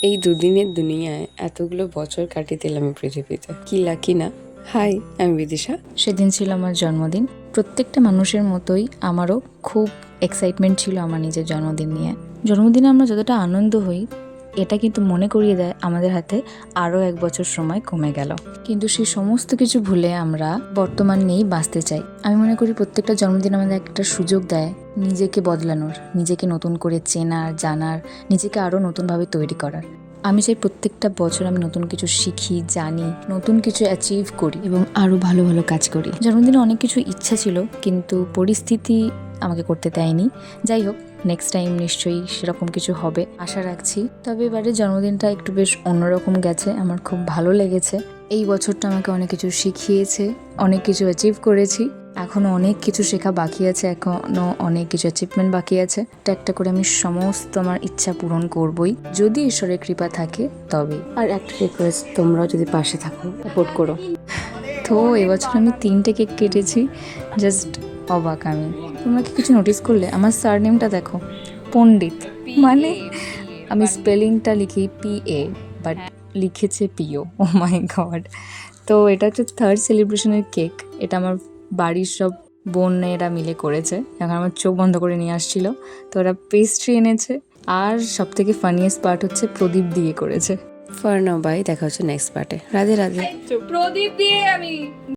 এই দুদিনের দুনিয়ায় এতগুলো বছর কাটিয়ে দিলাম এই পৃথিবীতে, কি লাকি না। হাই, আমি বিদিশা। সেদিন ছিল আমার জন্মদিন। প্রত্যেকটা মানুষের মতোই আমারও খুব এক্সাইটমেন্ট ছিল আমার নিজের জন্মদিন নিয়ে। জন্মদিনে আমরা যতটা আনন্দ হই, এটা কিন্তু মনে করিয়ে দেয় আমাদের হাতে আরও 1 বছর সময় কমে গেল। কিন্তু সেই সমস্ত কিছু ভুলে আমরা বর্তমান নিয়েই বাঁচতে চাই। আমি মনে করি প্রত্যেকটা জন্মদিন আমাদের একটা সুযোগ দেয় নিজেকে বদলানোর, নিজেকে নতুন করে চেনার, জানার, নিজেকে আরও নতুনভাবে তৈরি করার। আমি চাই প্রত্যেকটা বছর আমি নতুন কিছু শিখি, জানি, নতুন কিছু অ্যাচিভ করি এবং আরও ভালো ভালো কাজ করি। জন্মদিনে অনেক কিছু ইচ্ছা ছিল, কিন্তু পরিস্থিতি আমাকে করতে দেয়নি। যাই হোক, নেক্সট টাইম নিশ্চয়ই সেরকম কিছু হবে আশা রাখছি। তবে এবারে জন্মদিনটা একটু বেশ অন্যরকম গেছে, আমার খুব ভালো লেগেছে। এই বছরটা আমাকে অনেক কিছু শিখিয়েছে, অনেক কিছু অ্যাচিভ করেছি। এখনও অনেক কিছু শেখা বাকি আছে, এখনও অনেক কিছু অ্যাচিভমেন্ট বাকি আছে। একটা একটা করে আমি সমস্ত আমার ইচ্ছা পূরণ করবই, যদি ঈশ্বরের কৃপা থাকে তবে। আর একটা রিকোয়েস্ট, তোমরাও যদি পাশে থাকো, সাপোর্ট করো। তো এবছর আমি 3টে কেক কেটেছি, জাস্ট অবাক আমি। তোমরা কি কিছু নোটিস করলে? আমার সারনেমটা দেখো, পণ্ডিত। মানে আমি স্পেলিংটা লিখি PA, বাট লিখেছে PO। ও মাই গড। তো এটা হচ্ছে 3rd সেলিব্রেশনের কেক। এটা আমার বাড়ির সব বোনেরা মিলে করেছে। এখন আমার চোখ বন্ধ করে নিয়ে আসছিল, তো ওরা পেস্ট্রি এনেছে। আর সব থেকে ফানিয়েস্ট পার্ট হচ্ছে প্রদীপ দিয়ে করেছে। ফর নাও বাই, দেখা হচ্ছে নেক্সট পার্টে। রাধে রাধে। প্রদীপ দিয়ে আমি